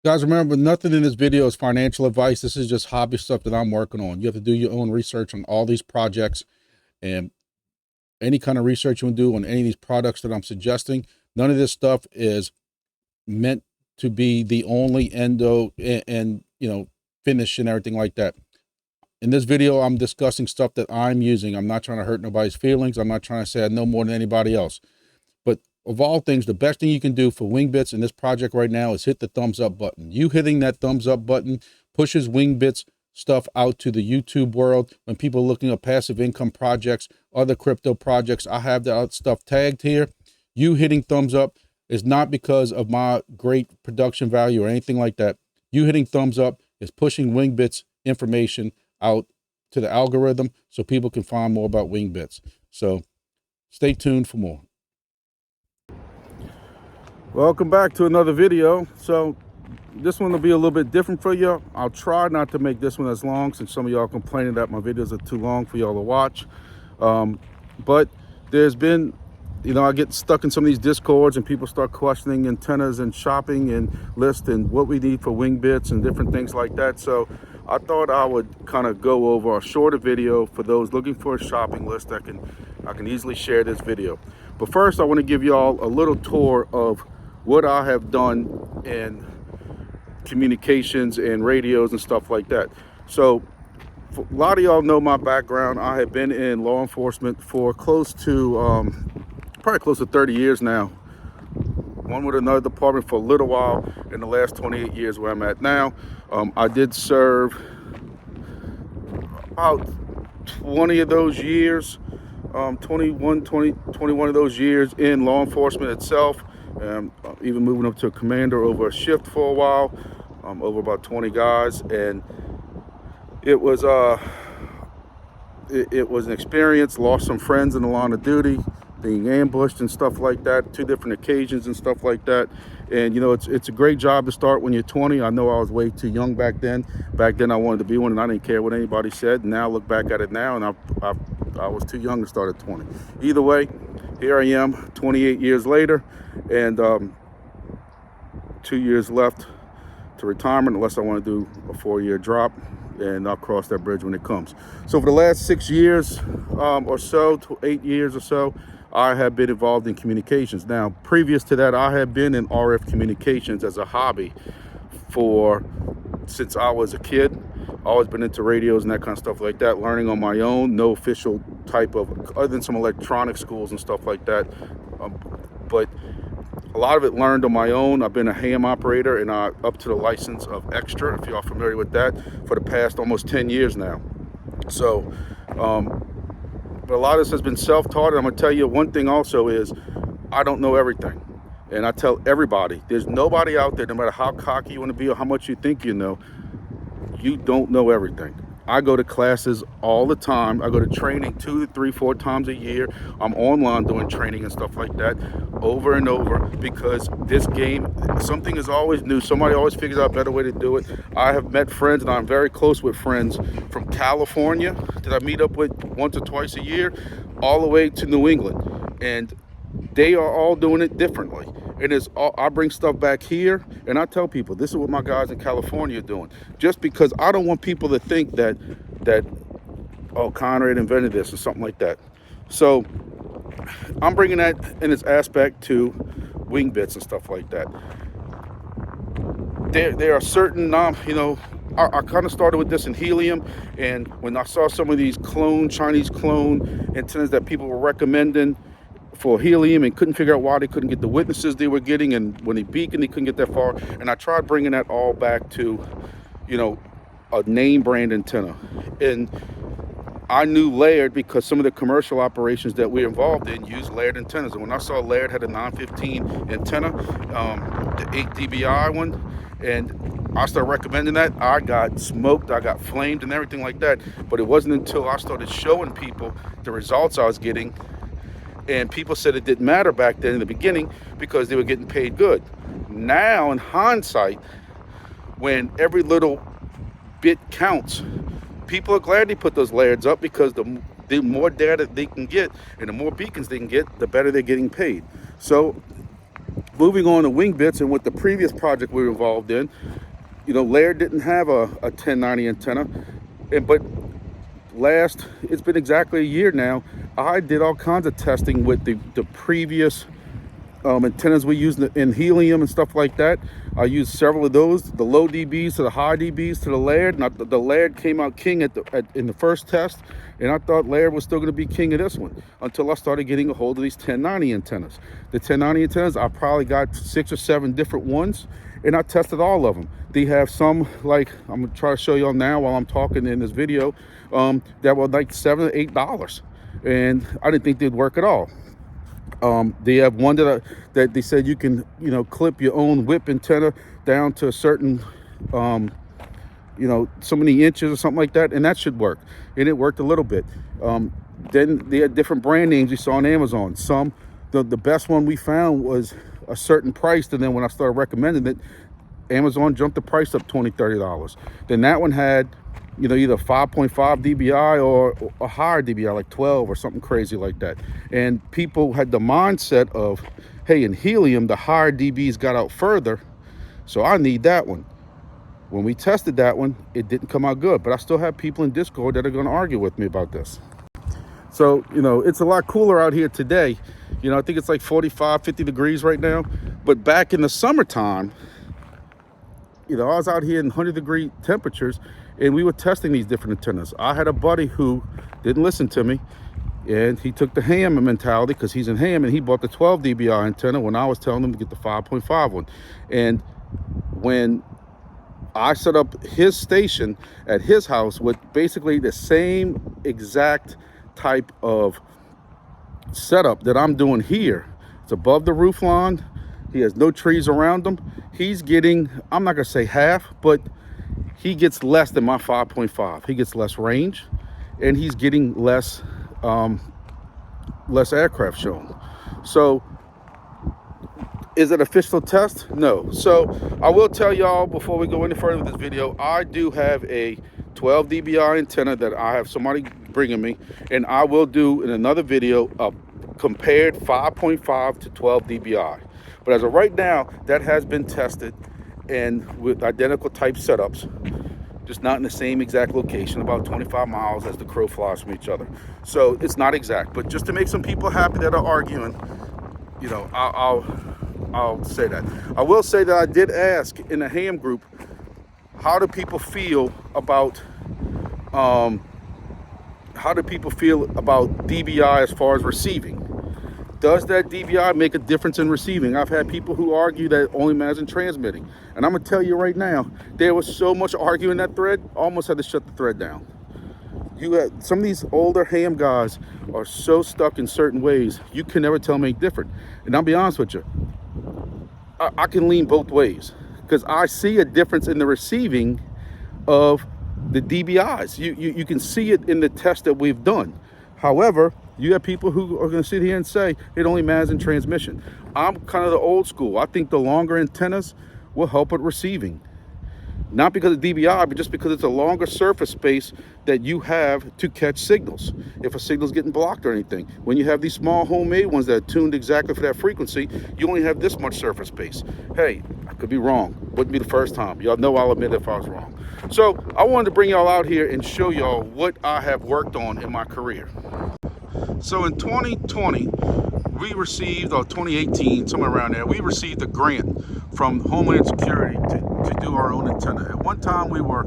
Guys, remember, nothing in this video is financial advice. This is just hobby stuff that I'm working on. You have to do your own research on all these projects, and any kind of research you want to do on any of these products that I'm suggesting. None of this stuff is meant to be the only endo and finish and everything like that. In this video, I'm discussing stuff that I'm using. I'm not trying to hurt nobody's feelings. I'm not trying to say I know more than anybody else. But of all things, the best thing you can do for Wingbits in this project right now is hit the thumbs up button. You hitting that thumbs up button pushes Wingbits stuff out to the YouTube world. When people are looking at passive income projects, other crypto projects, I have that stuff tagged here. You hitting thumbs up is not because of my great production value or anything like that. You hitting thumbs up is pushing Wingbits information out to the algorithm so people can find more about Wingbits. So stay tuned for more. Welcome back to another video. So this one will be a little bit different for you. I'll try not to make this one as long, since some of y'all complaining that my videos are too long for y'all to watch. But there's been, I get stuck in some of these discords and people start questioning antennas and shopping and list and what we need for Wingbits and different things like that. So I thought I would kind of go over a shorter video for those looking for a shopping list. I can easily share this video. But first, I want to give y'all a little tour of what I have done in communications and radios and stuff like that. So a lot of y'all know my background. I have been in law enforcement for close to probably close to 30 years now. One with another department for a little while. In the last 28 years where I'm at now, I did serve about 20 of those years, 21 of those years in law enforcement itself. Even moving up to a commander over a shift for a while, over about 20 guys. And it was it was an experience. Lost some friends in the line of duty, being ambushed and stuff like that, 2 different occasions and stuff like that. And it's a great job to start when you're 20. I know I was way too young back then. Back then I wanted to be one and I didn't care what anybody said. And now I look back at it now, and I was too young to start at 20. Either way, here I am 28 years later, and 2 years left to retirement, unless I want to do a 4-year drop, and I'll cross that bridge when it comes. So for the last 6 years or so, to 8 years or so, I have been involved in communications. Now, previous to that, I had been in RF communications as a hobby since I was a kid. Always been into radios and that kind of stuff like that, learning on my own. No official type of, other than some electronic schools and stuff like that. But a lot of it learned on my own. I've been a ham operator and up to the license of extra, if y'all familiar with that, for the past almost 10 years now. So, but a lot of this has been self-taught. And I'm gonna tell you one thing also is, I don't know everything. And I tell everybody, there's nobody out there, no matter how cocky you want to be or how much you think you know, you don't know everything. I go to classes all the time. I go to training 2 to 3, 4 times a year. I'm online doing training and stuff like that over and over, because this game, something is always new. Somebody always figures out a better way to do it. I have met friends, and I'm very close with friends from California that I meet up with once or twice a year, all the way to New England. And they are all doing it differently. And I bring stuff back here, and I tell people, this is what my guys in California are doing. Just because I don't want people to think that Conrad invented this or something like that. So I'm bringing that in its aspect to Wingbits and stuff like that. There are certain, I kind of started with this in Helium, and when I saw some of these Chinese clone antennas that people were recommending for Helium and couldn't figure out why they couldn't get the witnesses they were getting, and when they beaconed, they couldn't get that far. And I tried bringing that all back to, a name brand antenna. And I knew Laird because some of the commercial operations that we're involved in use Laird antennas. And when I saw Laird had a 915 antenna, the 8 dBi one, and I started recommending that, I got smoked, I got flamed and everything like that. But it wasn't until I started showing people the results I was getting. And people said it didn't matter back then in the beginning because they were getting paid good. Now, in hindsight, when every little bit counts, people are glad they put those layers up, because the more data they can get and the more beacons they can get, the better they're getting paid. So moving on to Wingbits, and with the previous project we were involved in, you know, Laird didn't have a 1090 antenna, but it's been exactly a year now. I did all kinds of testing with the previous antennas we use in Helium and stuff like that. I used several of those, the low dBs to the high dBs to the Laird. And the Laird came out king in the first test, and I thought Laird was still going to be king of this one until I started getting a hold of these 1090 antennas. The 1090 antennas, I probably got 6 or 7 different ones, and I tested all of them. They have some, like I'm gonna try to show y'all now while I'm talking in this video, that were like $7 to $8, and I didn't think they'd work at all. They have one that they said you can, you know, clip your own whip antenna down to a certain, you know, so many inches or something like that, and that should work. And it worked a little bit. Then they had different brand names we saw on Amazon. The best one we found was a certain price, and then when I started recommending it, Amazon jumped the price up $20, $30. Then that one had, you know, either 5.5 dBi or a higher dBi, like 12 or something crazy like that. And people had the mindset of, hey, in Helium, the higher dBs got out further, so I need that one. When we tested that one, it didn't come out good, but I still have people in Discord that are going to argue with me about this. So, you know, it's a lot cooler out here today. You know, I think it's like 45, 50 degrees right now. But back in the summertime, you know, I was out here in 100-degree temperatures, and we were testing these different antennas. I had a buddy who didn't listen to me, and he took the ham mentality because he's in ham, and he bought the 12 dBi antenna when I was telling him to get the 5.5 one. And when I set up his station at his house with basically the same exact type of setup that I'm doing here, it's above the roof line. He has no trees around him. He's getting, I'm not gonna say half, but he gets less than my 5.5. He gets less range, and he's getting less aircraft shown. So is it an official test? No. So I will tell y'all before we go any further with this video, I do have a 12 dBi antenna that I have somebody bringing me, and I will do in another video a compared 5.5 to 12 dBi. But as of right now, that has been tested and with identical type setups, just not in the same exact location, about 25 miles as the crow flies from each other. So it's not exact, but just to make some people happy that are arguing, you know, I'll say that. I will say that I did ask in the ham group, how do people feel about DBI as far as receiving? Does that DBI make a difference in receiving? I've had people who argue that it only matters in transmitting. And I'm gonna tell you right now, there was so much arguing in that thread, almost had to shut the thread down. You had some of these older ham guys are so stuck in certain ways, you can never tell me different. And I'll be honest with you, I can lean both ways because I see a difference in the receiving of the DBIs. You can see it in the test that we've done. However, you have people who are going to sit here and say it only matters in transmission. I'm kind of the old school. I think the longer antennas will help at receiving. Not because of DBI, but just because it's a longer surface space that you have to catch signals. If a signal's getting blocked or anything. When you have these small homemade ones that are tuned exactly for that frequency, you only have this much surface space. Hey, I could be wrong. Wouldn't be the first time. Y'all know I'll admit if I was wrong. So I wanted to bring y'all out here and show y'all what I have worked on in my career. So in 2020, we received, or 2018, somewhere around there, we received a grant from Homeland Security to do our own antenna. At one time, we were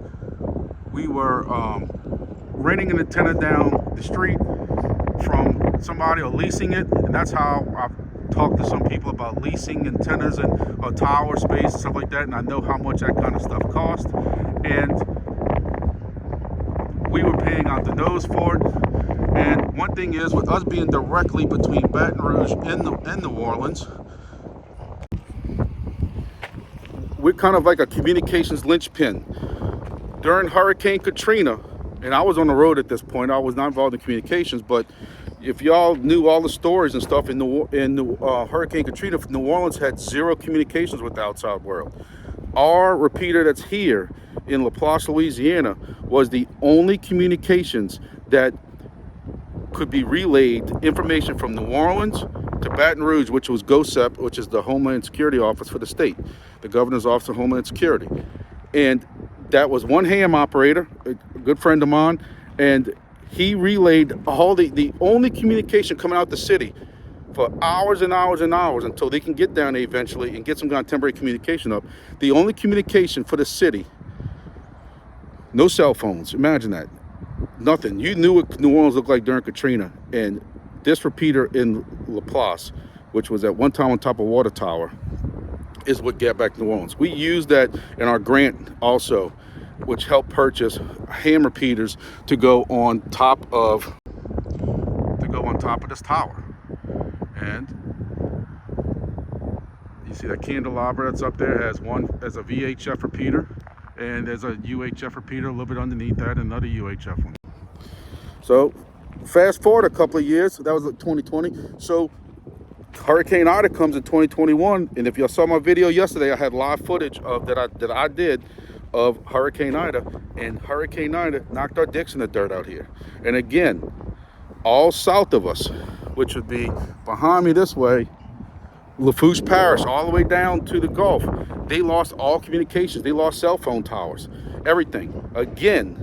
renting an antenna down the street from somebody or leasing it, and that's how I've talked to some people about leasing antennas and tower space and stuff like that, and I know how much that kind of stuff costs. And we were paying out the nose for it. And one thing is, with us being directly between Baton Rouge and New Orleans, we're kind of like a communications linchpin. During Hurricane Katrina, and I was on the road at this point, I was not involved in communications, but if y'all knew all the stories and stuff in Hurricane Katrina, New Orleans had zero communications with the outside world. Our repeater that's here in LaPlace, Louisiana, was the only communications that could be relayed information from New Orleans to Baton Rouge, which was GOSEP, which is the Homeland Security Office for the state, the Governor's Office of Homeland Security. And that was one ham operator, a good friend of mine, and he relayed all the only communication coming out the city for hours and hours and hours until they can get down there eventually and get some kind of temporary communication up. The only communication for the city, no cell phones, imagine that, nothing. You knew what New Orleans looked like during Katrina, and this repeater in Laplace, which was at one time on top of Water Tower, is what got back to New Orleans. We used that in our grant also, which helped purchase ham repeaters to go on top of this tower. And you see that candelabra that's up there has a VHF repeater, and there's a UHF repeater a little bit underneath that, another UHF one. So fast forward a couple of years, that was like 2020. So Hurricane Ida comes in 2021, and if y'all saw my video yesterday, I had live footage of that I did of Hurricane Ida, and Hurricane Ida knocked our dicks in the dirt out here. And again, all south of us, which would be behind me this way, Lafourche Parish, all the way down to the Gulf, they lost all communications. They lost cell phone towers, everything. Again,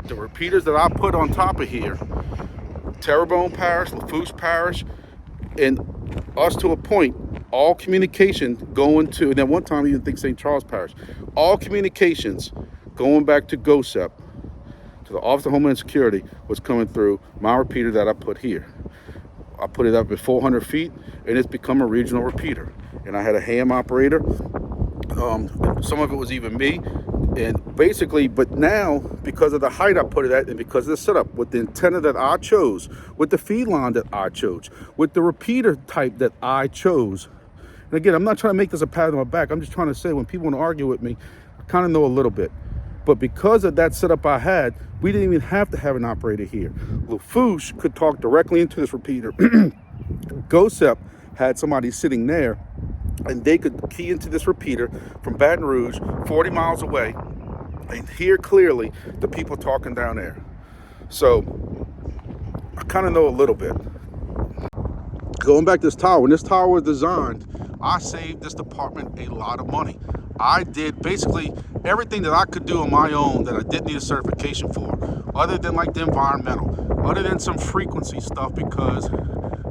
the repeaters that I put on top of here, Terrebonne Parish, Lafourche Parish, and us to a point, all communication going to, and then one time I even think St. Charles Parish, all communications going back to GOSEP, to the Office of Homeland Security, was coming through my repeater that I put here. I put it up at 400 feet, and it's become a regional repeater. And I had a ham operator. Some of it was even me. And basically, but now, because of the height I put it at, and because of the setup, with the antenna that I chose, with the feedline that I chose, with the repeater type that I chose. And again, I'm not trying to make this a pat on my back. I'm just trying to say, when people want to argue with me, I kind of know a little bit. But because of that setup I had, we didn't even have to have an operator here. Lafourche could talk directly into this repeater. GOSEP had somebody sitting there, and they could key into this repeater from Baton Rouge, 40 miles away, and hear clearly the people talking down there. So I kind of know a little bit. Going back to this tower, when this tower was designed, I saved this department a lot of money. I did basically everything that I could do on my own that I didn't need a certification for, other than like the environmental, other than some frequency stuff, because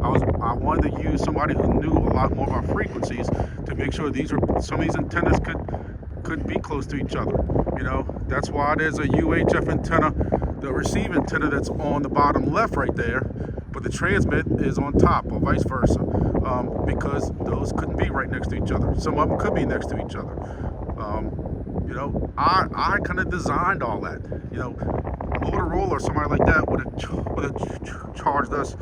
I wanted to use somebody who knew a lot more about frequencies to make sure some of these antennas could be close to each other. You know, that's why there's a UHF antenna, the receive antenna, that's on the bottom left right there, but the transmit is on top, or vice versa, because those couldn't be right next to each other. Some of them could be next to each other. You know, I kind of designed all that. You know, Motorola or somebody like that would have charged us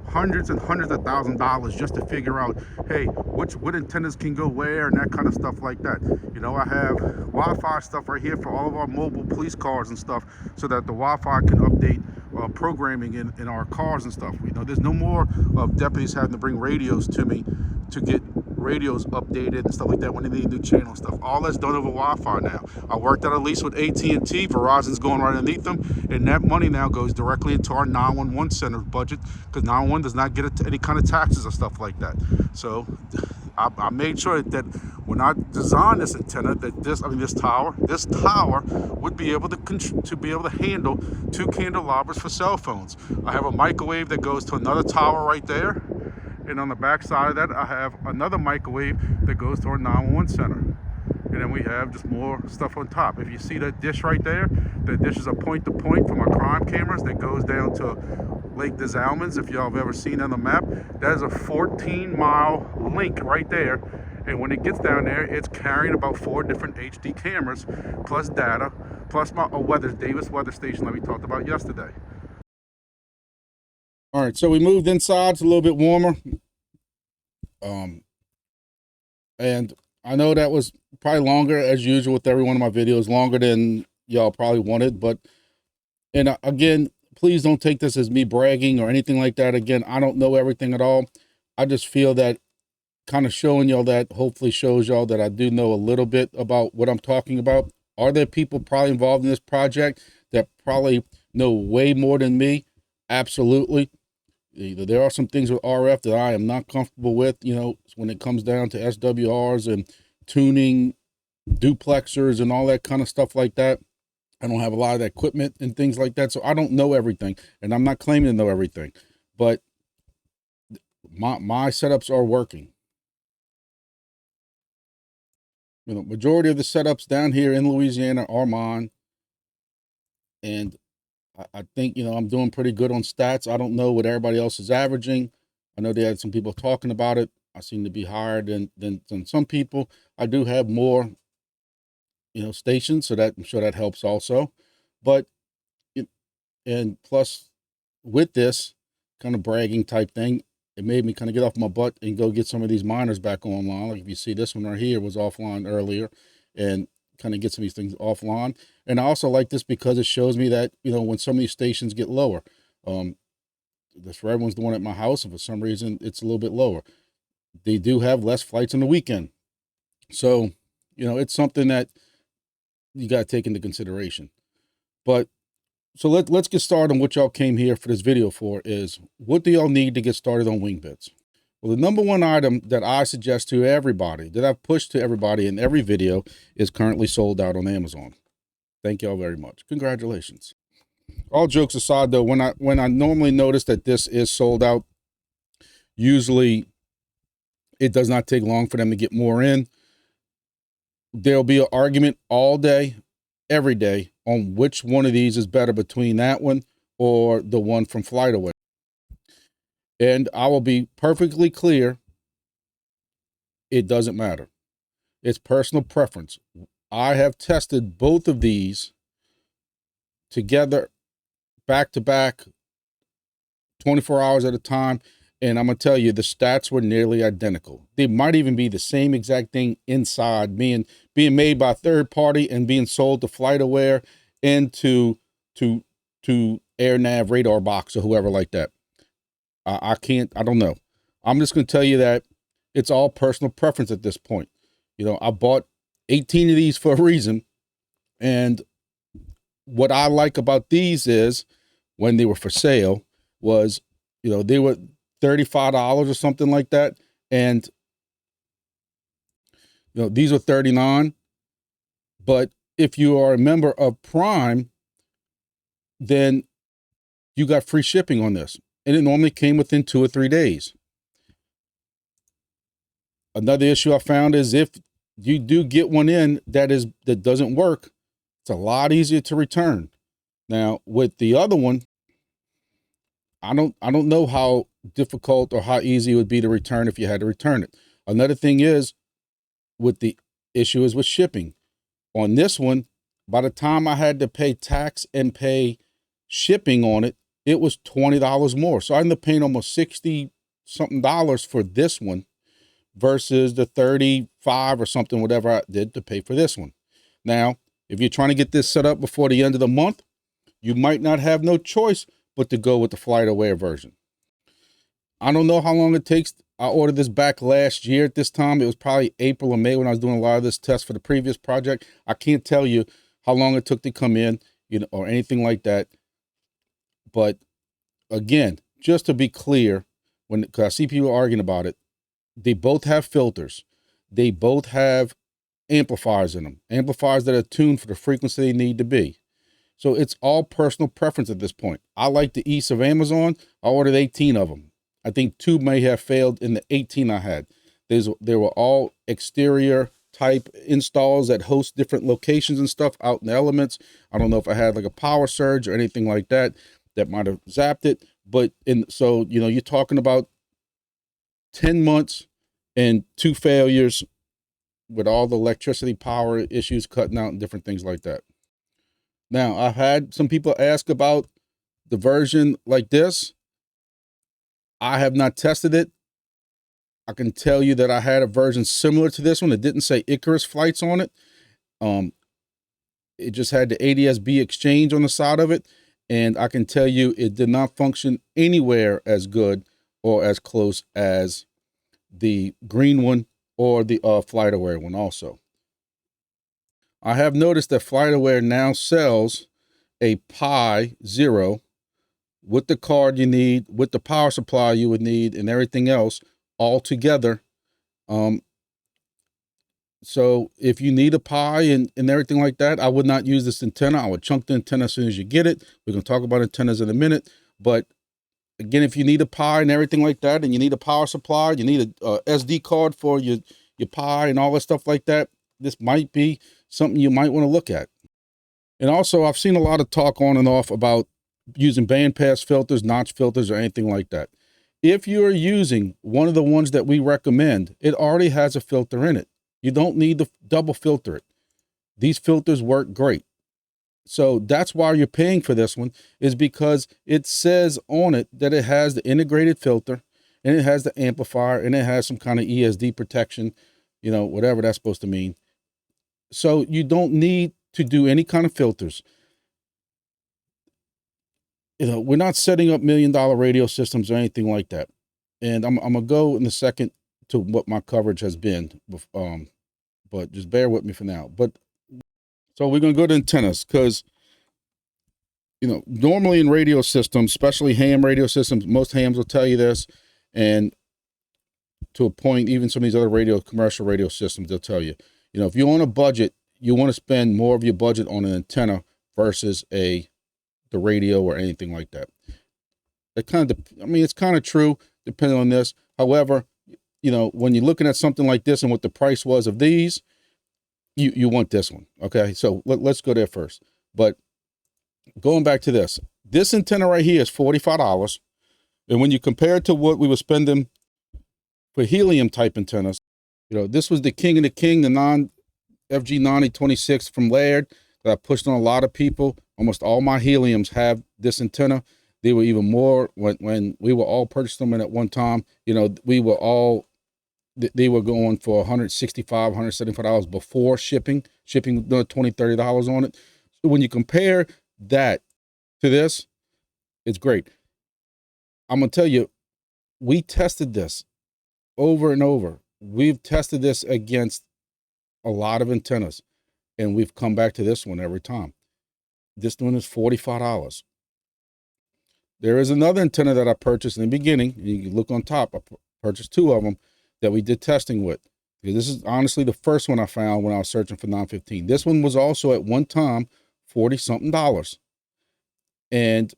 hundreds and hundreds of $1,000s just to figure out, hey, what antennas can go where, and that kind of stuff like that. You know, I have Wi-Fi stuff right here for all of our mobile police cars and stuff, so that the Wi-Fi can update programming in our cars and stuff. You know, there's no more of deputies having to bring radios to me to get radios updated and stuff like that when they need new channel stuff. All that's done over Wi-Fi now. I worked out a lease with AT&T. Verizon's going right underneath them, and that money now goes directly into our 911 center budget, because 911 does not get any kind of taxes or stuff like that. So I made sure that when I designed this antenna, that this tower would be able to handle 2 candelabras for cell phones. I have a microwave that goes to another tower right there, and on the back side of that, I have another microwave that goes to our 911 center. And then we have just more stuff on top. If you see that dish right there, that dish is a point-to-point from our crime cameras that goes down to Lake des Allemands. If y'all have ever seen on the map, that is a 14-mile link right there. And when it gets down there, it's carrying about 4 different HD cameras, plus data, plus my Davis weather station that we talked about yesterday. All right, so we moved inside. It's a little bit warmer. And I know that was probably longer, as usual with every one of my videos, longer than y'all probably wanted. But, and again, please don't take this as me bragging or anything like that. Again, I don't know everything at all. I just feel that kind of showing y'all that hopefully shows y'all that I do know a little bit about what I'm talking about. Are there people probably involved in this project that probably know way more than me? Absolutely. There are some things with RF that I am not comfortable with, you know, when it comes down to SWRs and tuning duplexers and all that kind of stuff like that. I don't have a lot of that equipment and things like that, so I don't know everything, and I'm not claiming to know everything, but my setups are working. You know, majority of the setups down here in Louisiana are mine, and I think, you know, I'm doing pretty good on stats. I don't know what everybody else is averaging. I know they had some people talking about it. I seem to be higher than some people. I do have more, you know, stations, so that I'm sure that helps also. But and plus, with this kind of bragging type thing, it made me kind of get off my butt and go get some of these miners back online. Like if you see this one right here was offline earlier, and kind of get some of these things offline. And I also like this because it shows me that, you know, when some of these stations get lower, this red one's the one at my house, and for some reason it's a little bit lower. They do have less flights on the weekend. So, you know, it's something that you got to take into consideration. But so let's get started on what y'all came here for this video for is, what do y'all need to get started on Wingbits? Well, the number one item that I suggest to everybody, that I've pushed to everybody in every video, is currently sold out on Amazon. Thank y'all very much. Congratulations. All jokes aside though, when I normally notice that this is sold out, usually it does not take long for them to get more in. There'll be an argument all day, every day, on which one of these is better between that one or the one from FlightAway. And I will be perfectly clear, it doesn't matter. It's personal preference. I have tested both of these together, back to back, 24 hours at a time, and I'm going to tell you, the stats were nearly identical. They might even be the same exact thing inside, being made by a third party and being sold to FlightAware and to AirNav radar box or whoever like that. I don't know. I'm just going to tell you that it's all personal preference at this point. You know, I bought 18 of these for a reason. And what I like about these is, when they were for sale, was, you know, they were $35 or something like that. And, you know, these are $39. But if you are a member of Prime, then you got free shipping on this. And it normally came within 2 or 3 days. Another issue I found is, if you do get one in that doesn't work, it's a lot easier to return. Now, with the other one, I don't know how difficult or how easy it would be to return if you had to return it. Another thing is, with the issue is with shipping. On this one, by the time I had to pay tax and pay shipping on it, it was $20 more. So I ended up paying almost $60 something for this one versus the 35 or something, whatever I did to pay for this one. Now, if you're trying to get this set up before the end of the month, you might not have no choice but to go with the FlightAware version. I don't know how long it takes. I ordered this back last year at this time. It was probably April or May when I was doing a lot of this test for the previous project. I can't tell you how long it took to come in, you know, or anything like that. But again, just to be clear, because I see people arguing about it, they both have filters. They both have amplifiers in them, amplifiers that are tuned for the frequency they need to be. So it's all personal preference at this point. I like the ease of Amazon. I ordered 18 of them. I think 2 may have failed in the 18 I had. They were all exterior type installs that host different locations and stuff out in the elements. I don't know if I had like a power surge or anything like that might have zapped it. But so, you know, you're talking about 10 months and 2 failures with all the electricity power issues cutting out and different things like that. Now, I've had some people ask about the version like this. I have not tested it. I can tell you that I had a version similar to this one. It didn't say Icarus flights on it. It just had the ADS-B exchange on the side of it. And I can tell you it did not function anywhere as good or as close as the green one or the FlightAware one also. I have noticed that FlightAware now sells a Pi 0 with the card you need, with the power supply you would need, and everything else all together. So if you need a Pi and everything like that, I would not use this antenna. I would chunk the antenna as soon as you get it. We're going to talk about antennas in a minute. But again, if you need a Pi and everything like that, and you need a power supply, you need a SD card for your Pi and all that stuff like that, this might be something you might want to look at. And also, I've seen a lot of talk on and off about using bandpass filters, notch filters, or anything like that. If you're using one of the ones that we recommend, it already has a filter in it. You don't need to double filter it. These filters work great. So that's why you're paying for this one, is because it says on it that it has the integrated filter, and it has the amplifier, and it has some kind of ESD protection, you know, whatever that's supposed to mean. So you don't need to do any kind of filters. You know, we're not setting up $1 million radio systems or anything like that. And I'm going to go in a second to what my coverage has been, but just bear with me for now. But so we're going to go to antennas, because, you know, normally in radio systems, especially ham radio systems, most hams will tell you this, and to a point, even some of these other commercial radio systems, they'll tell you, you know, if you're on a budget, you want to spend more of your budget on an antenna versus the radio or anything like that. It's kind of true depending on this. However, you know, when you're looking at something like this and what the price was of these, you want this one. Okay. So let's go there first. But going back to this antenna right here is $45. And when you compare it to what we were spending for helium type antennas, you know, this was the king of the king, the FG9026 from Laird that I pushed on a lot of people. Almost all my heliums have this antenna. They were even more when we were all purchasing them at one time. You know, they were going for $165, $175 before shipping another $20, $30 on it. So when you compare that to this, it's great. I'm going to tell you, we tested this over and over. We've tested this against a lot of antennas, and we've come back to this one every time. This one is $45. There is another antenna that I purchased in the beginning. You can look on top. I purchased 2 of them that we did testing with. Because this is honestly the first one I found when I was searching for 915. This one was also at one time $40-something. And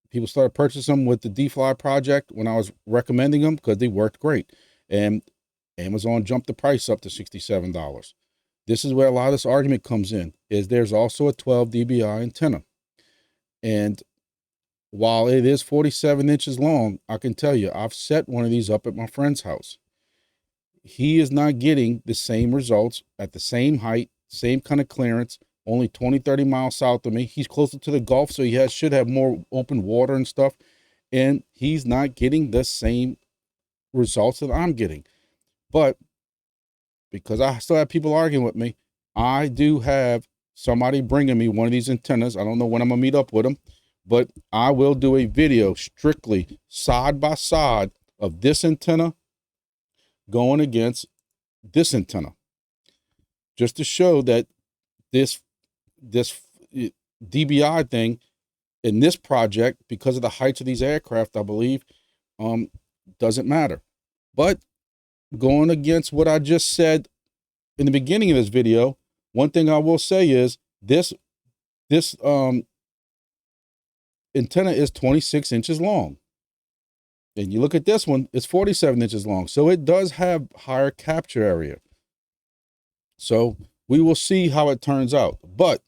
people started purchasing them with the defli project when I was recommending them, because they worked great. And Amazon jumped the price up to $67. This is where a lot of this argument comes in, is there's also a 12 dBi antenna. And while it is 47 inches long, I can tell you, I've set one of these up at my friend's house. He is not getting the same results at the same height, same kind of clearance, only 20, 30 miles south of me. He's closer to the Gulf, so he should have more open water and stuff. And he's not getting the same results that I'm getting. But because I still have people arguing with me, I do have somebody bringing me one of these antennas. I don't know when I'm going to meet up with them, but I will do a video strictly side by side of this antenna going against this antenna, just to show that this dBi thing in this project, because of the heights of these aircraft, I believe, doesn't matter. But going against what I just said in the beginning of this video, one thing I will say is this antenna is 26 inches long. And you look at this one, it's 47 inches long. So it does have higher capture area. So we will see how it turns out. But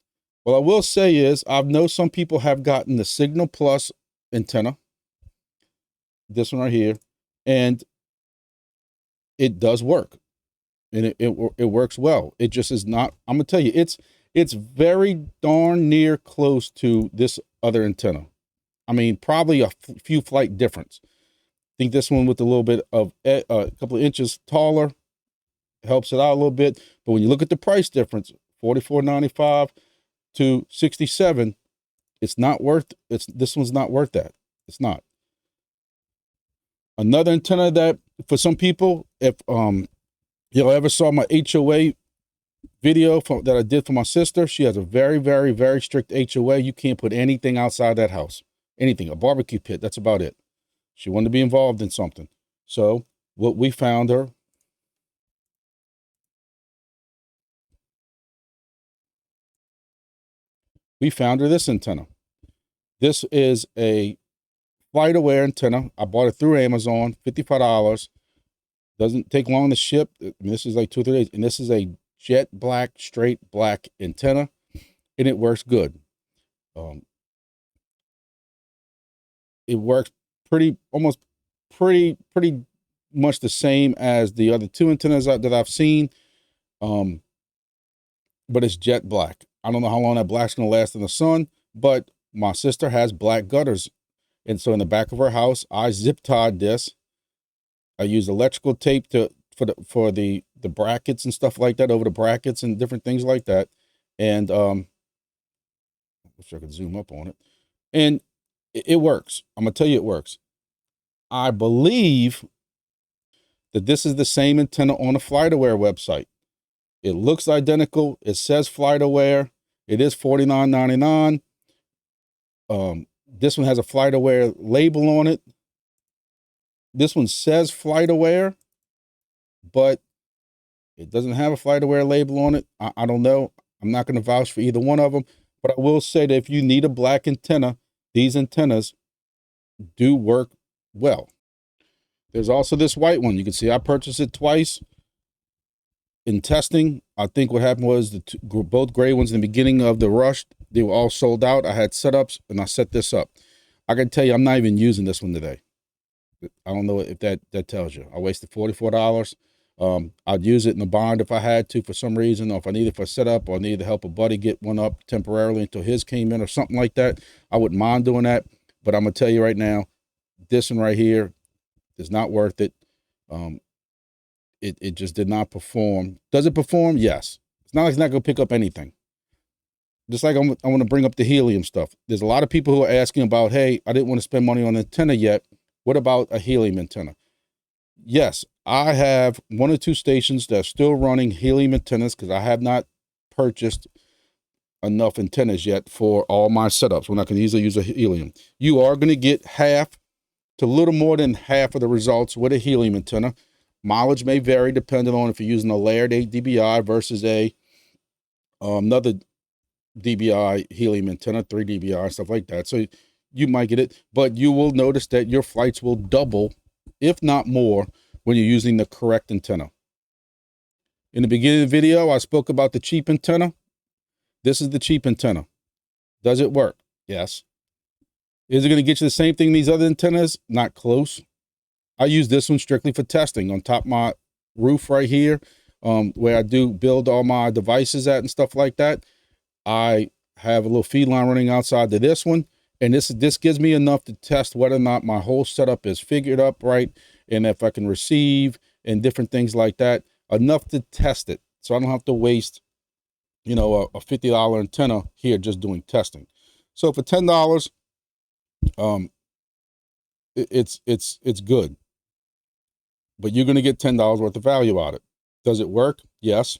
what I will say is, I know some people have gotten the Signal Plus antenna, this one right here, and it does work. And it works well. It just is not, I'm going to tell you, it's very darn near close to this other antenna. I mean, probably a few flight difference. I think this one with a little bit of a couple of inches taller helps it out a little bit. But when you look at the price difference, $44.95 to $67, it's not worth, this one's not worth that. It's not. Another antenna that for some people, if you ever saw my HOA video that I did for my sister, she has a very, very, very strict HOA. You can't put anything outside that house. anything, a barbecue pit. That's about it. She wanted to be involved in something. So what we found her, this antenna. This is a flight aware antenna. I bought it through Amazon, $55. Doesn't take long to ship. This is like 2 or 3 days. And this is a jet black, straight black antenna, and it works good. It works pretty much the same as the other two antennas that I've seen. But it's jet black. I don't know how long that black's gonna last in the sun, but my sister has black gutters. And so in the back of her house, I zip tied this. I used electrical tape for the brackets and stuff like that, over the brackets and different things like that. And I wish I could zoom up on it. And it works. I'm gonna tell you it works. I believe that this is the same antenna on the FlightAware website. It looks identical. It says FlightAware. It is $49.99. This one has a FlightAware label on it. This one says FlightAware, but it doesn't have a FlightAware label on it. I don't know. I'm not going to vouch for either one of them, but I will say that if you need a black antenna, these antennas do work well. There's also this white one. You can see I purchased it twice. In testing, I think what happened was both gray ones in the beginning of the rush, they were all sold out. I had setups and I set this up. I can tell you, I'm not even using this one today. I don't know if that tells you. I wasted $44. I'd use it in the barn if I had to for some reason, or if I needed for setup, or needed to help a buddy get one up temporarily until his came in or something like that. I wouldn't mind doing that. But I'm going to tell you right now, this one right here is not worth it. It just did not perform. Does it perform? Yes. It's not like it's not going to pick up anything. Just like I want to bring up the Helium stuff. There's a lot of people who are asking about, hey, I didn't want to spend money on an antenna yet. What about a Helium antenna? Yes, I have 1 or 2 stations that are still running Helium antennas because I have not purchased enough antennas yet for all my setups when I can easily use a Helium. You are going to get half to a little more than half of the results with a Helium antenna. Mileage may vary depending on if you're using a layered 8 dBi versus another dBi Helium antenna, 3 dBi, stuff like that. So you might get it, but you will notice that your flights will double, if not more, when you're using the correct antenna. In the beginning of the video, I spoke about the cheap antenna. This is the cheap antenna. Does it work? Yes. Is it going to get you the same thing these other antennas? Not close. I use this one strictly for testing on top of my roof right here, where I do build all my devices at and stuff like that. I have a little feed line running outside to this one, and this gives me enough to test whether or not my whole setup is figured up right, and if I can receive and different things like that, enough to test it, so I don't have to waste, a $50 antenna here just doing testing. So for $10, it's good. But you're going to get $10 worth of value out of it. Does it work? Yes.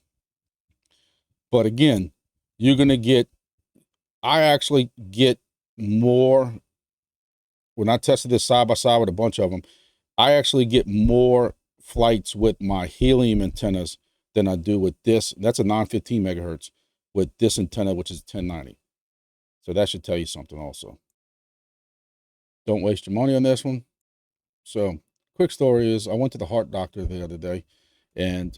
But again, you're going to get, I actually get more, when I tested this side by side with a bunch of them, I actually get more flights with my Helium antennas than I do with this. That's a 915 megahertz with this antenna, which is 1090. So that should tell you something also. Don't waste your money on this one. So quick story is I went to the heart doctor the other day, and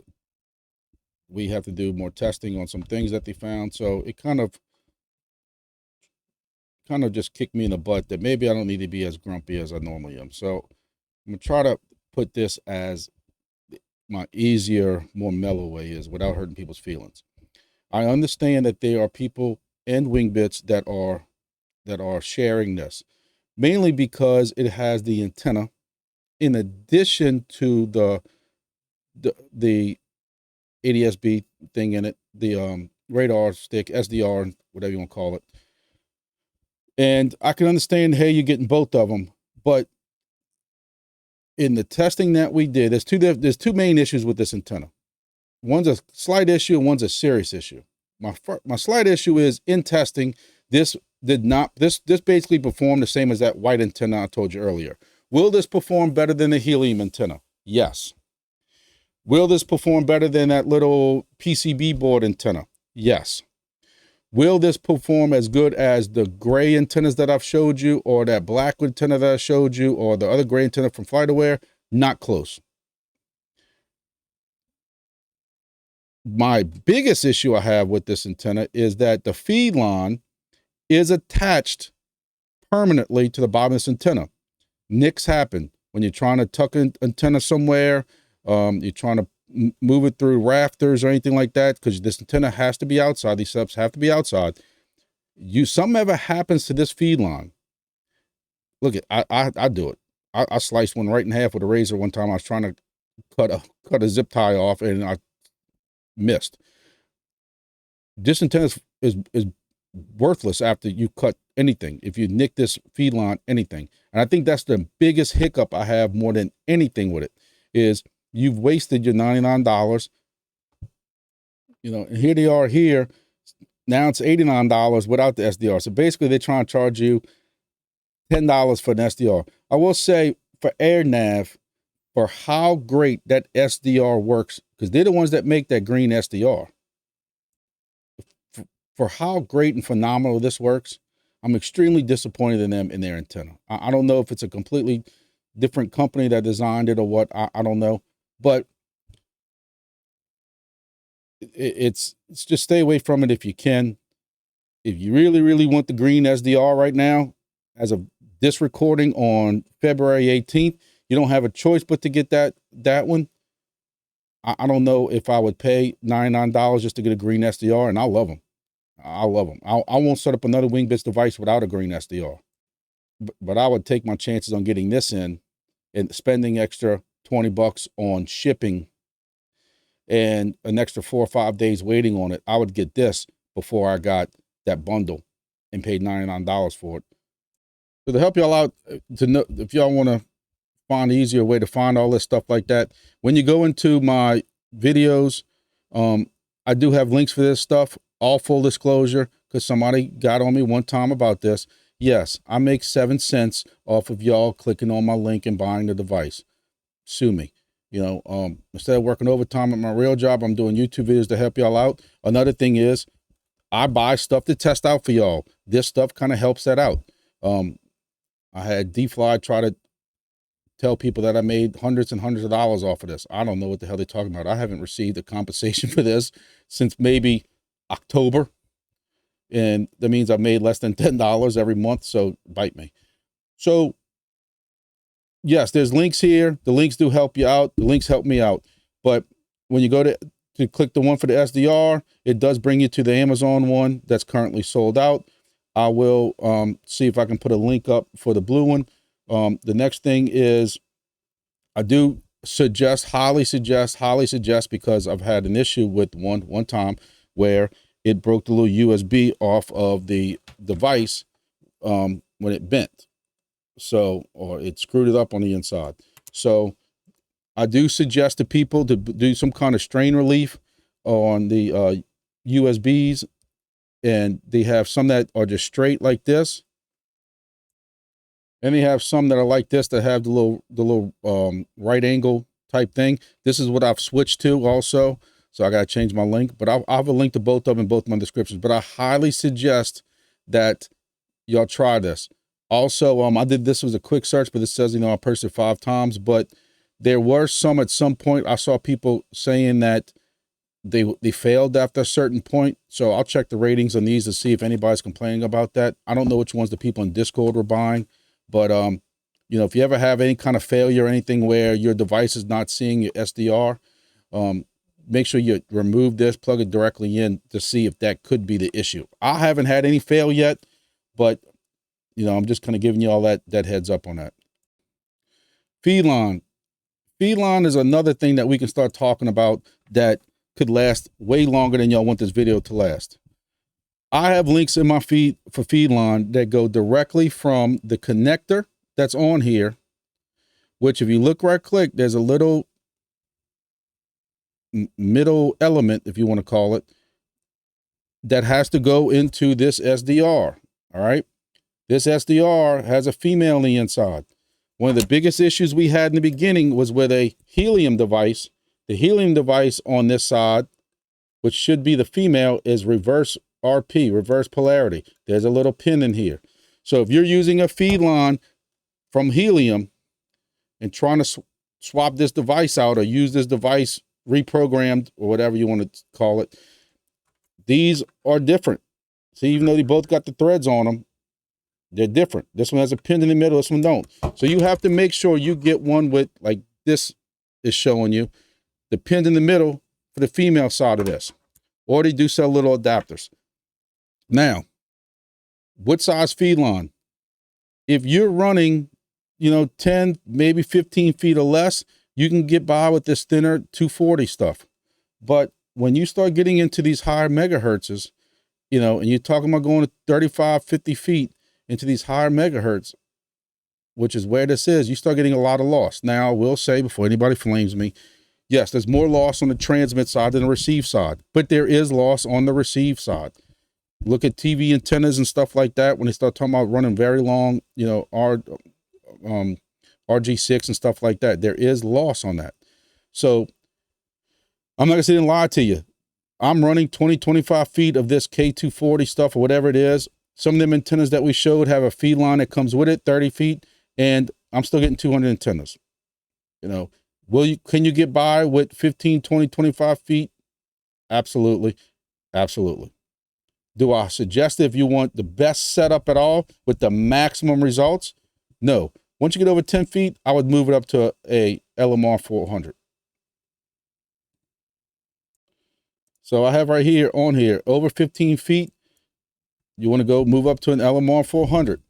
we have to do more testing on some things that they found. So it kind of just kicked me in the butt that maybe I don't need to be as grumpy as I normally am. So I'm going to try to put this as my easier, more mellow way is without hurting people's feelings. I understand that there are people and Wingbits that are sharing this, mainly because it has the antenna in addition to the ADS-B thing in it, the radar stick, SDR, whatever you want to call it. And I can understand, hey, you're getting both of them, but in the testing that we did, there's two main issues with this antenna. One's a slight issue and one's a serious issue. My slight issue is in testing, This did not, this basically performed the same as that white antenna I told you earlier. Will this perform better than the Helium antenna? Yes. Will this perform better than that little PCB board antenna? Yes. Will this perform as good as the gray antennas that I've showed you, or that black antenna that I showed you, or the other gray antenna from FlightAware? Not close. My biggest issue I have with this antenna is that the feed line is attached permanently to the bottom of this antenna. Nicks happen when you're trying to tuck an antenna somewhere. You're trying to move it through rafters or anything like that, because this antenna has to be outside. These subs have to be outside. Something ever happens to this feed line. Look, I do it. I sliced one right in half with a razor one time. I was trying to cut a zip tie off, and I missed. This antenna is worthless after you cut anything. If you nick this feed line, anything. And I think that's the biggest hiccup I have more than anything with it, is you've wasted your $99. You know, and here they are here. Now it's $89 without the SDR. So basically they're trying to charge you $10 for an SDR. I will say for AirNav, for how great that SDR works, because they're the ones that make that green SDR. For how great and phenomenal this works, I'm extremely disappointed in them in their antenna. I don't know if it's a completely different company that designed it or what. I don't know, but it's just stay away from it if you can. If you really, really want the green SDR right now, as of this recording on February 18th, you don't have a choice but to get that one. I don't know if I would pay $99 just to get a green SDR, and I love them. I love them. I won't set up another Wingbits device without a green SDR. But I would take my chances on getting this in and spending extra $20 on shipping and an extra 4 or 5 days waiting on it. I would get this before I got that bundle and paid $99 for it. So to help y'all out, to know if y'all want to find an easier way to find all this stuff like that, when you go into my videos, I do have links for this stuff. All full disclosure, because somebody got on me one time about this. Yes, I make 7 cents off of y'all clicking on my link and buying the device. Sue me. You know, instead of working overtime at my real job, I'm doing YouTube videos to help y'all out. Another thing is, I buy stuff to test out for y'all. This stuff kind of helps that out. I had defli try to tell people that I made hundreds and hundreds of dollars off of this. I don't know what the hell they're talking about. I haven't received a compensation for this since maybe October, and that means I've made less than $10 every month, so bite me. So yes, there's links here. The links do help you out. The links help me out. But when you go to click the one for the SDR, it does bring you to the Amazon one that's currently sold out. I will see if I can put a link up for the blue one. The next thing is, I do suggest, highly suggest, because I've had an issue with one time where it broke the little USB off of the device when it bent. So, or it screwed it up on the inside. So I do suggest to people to do some kind of strain relief on the USBs. And they have some that are just straight like this. And they have some that are like this that have the little right angle type thing. This is what I've switched to also. So I got to change my link, but I'll have a link to both of them in both my descriptions. But I highly suggest that y'all try this. Also, I did, this was a quick search, but it says, you know, I purchased it 5 times, but there were some at some point. I saw people saying that they failed after a certain point. So I'll check the ratings on these to see if anybody's complaining about that. I don't know which ones the people in Discord were buying, but you know, if you ever have any kind of failure or anything where your device is not seeing your SDR, make sure you remove this, plug it directly in to see if that could be the issue. I haven't had any fail yet, but you know, I'm just kind of giving you all that heads up on that. Feedline. Feedline is another thing that we can start talking about that could last way longer than y'all want this video to last. I have links in my feed for Feedline that go directly from the connector that's on here, which if you look right click, there's a little middle element, if you want to call it, that has to go into this SDR. All right. This SDR has a female on the inside. One of the biggest issues we had in the beginning was with a Helium device. The Helium device on this side, which should be the female, is reverse RP, reverse polarity. There's a little pin in here. So if you're using a feed line from Helium and trying to swap this device out or use this device reprogrammed or whatever you want to call it, these are different. See, even though they both got the threads on them, they're different. This one has a pin in the middle, this one don't. So you have to make sure you get one with, like this is showing you, the pin in the middle for the female side of this. Or they do sell little adapters. Now, what size feed line? If you're running, 10, maybe 15 feet or less, you can get by with this thinner 240 stuff. But when you start getting into these higher megahertzes, and you're talking about going to 35, 50 feet into these higher megahertz, which is where this is, you start getting a lot of loss. Now, I will say, before anybody flames me, yes, there's more loss on the transmit side than the receive side, but there is loss on the receive side. Look at TV antennas and stuff like that. When they start talking about running very long, RG6 and stuff like that, there is loss on that. So I'm not gonna sit and lie to you. I'm running 20, 25 feet of this K240 stuff or whatever it is. Some of them antennas that we showed have a feed line that comes with it, 30 feet, and I'm still getting 200 antennas. Can you get by with 15, 20, 25 feet? Absolutely. Absolutely. Do I suggest if you want the best setup at all with the maximum results? No. Once you get over 10 feet, I would move it up to a LMR 400. So I have right here on here, over 15 feet, you want to go move up to an LMR 400.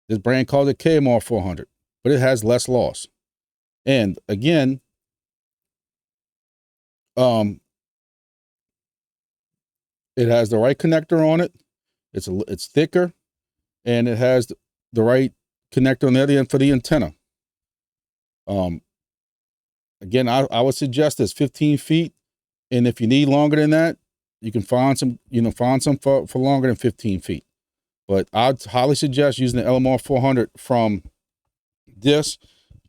This brand calls it KMR 400, but it has less loss. And again, it has the right connector on it. It's thicker, and it has the right connector on the other end for the antenna. Again, I would suggest this 15 feet. And if you need longer than that, you can find some, for longer than 15 feet. But I'd highly suggest using the LMR 400 from this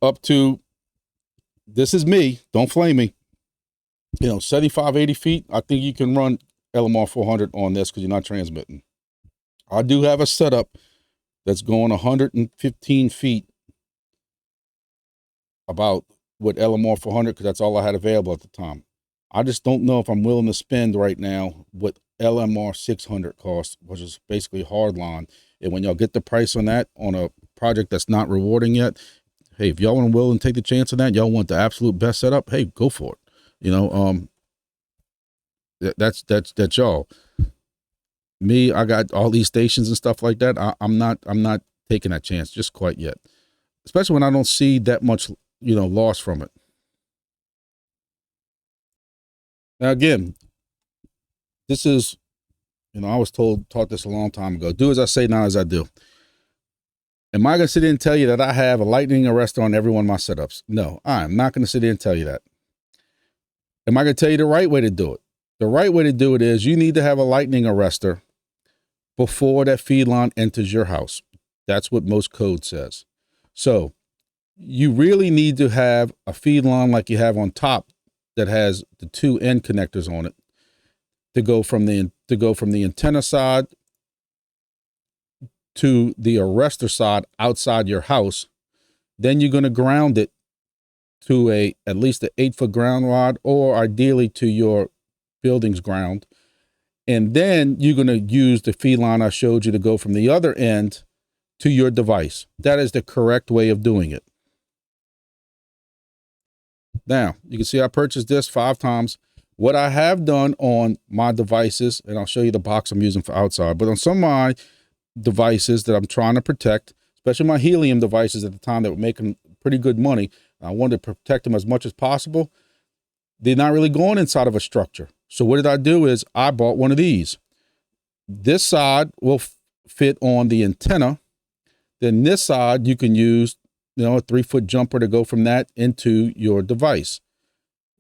up to, this is me, don't flame me, 75, 80 feet. I think you can run LMR 400 on this because you're not transmitting. I do have a setup that's going 115 feet about with LMR 400 because that's all I had available at the time. I just don't know if I'm willing to spend right now what LMR 600 costs, which is basically hardline. And when y'all get the price on that on a project that's not rewarding yet, hey, if y'all want to willing to take the chance on that, y'all want the absolute best setup, hey, go for it. That's y'all. Me, I got all these stations and stuff like that. I'm not taking that chance just quite yet, especially when I don't see that much, loss from it. Now, again, this is, I was taught this a long time ago. Do as I say, not as I do. Am I going to sit there and tell you that I have a lightning arrestor on every one of my setups? No, I'm not going to sit there and tell you that. Am I going to tell you the right way to do it? The right way to do it is you need to have a lightning arrestor before that feed line enters your house. That's what most code says. So you really need to have a feed line like you have on top that has the two end connectors on it to go from the antenna side to the arrestor side outside your house. Then you're going to ground it to at least an 8-foot ground rod, or ideally to your building's ground. And then you're going to use the feed line I showed you to go from the other end to your device. That is the correct way of doing it. Now, you can see I purchased this 5 times. What I have done on my devices, and I'll show you the box I'm using for outside, but on some of my devices that I'm trying to protect, especially my Helium devices at the time that were making pretty good money, I wanted to protect them as much as possible. They're not really going inside of a structure. So what did I do is I bought one of these. This side will fit on the antenna. Then this side you can use, a 3-foot jumper to go from that into your device.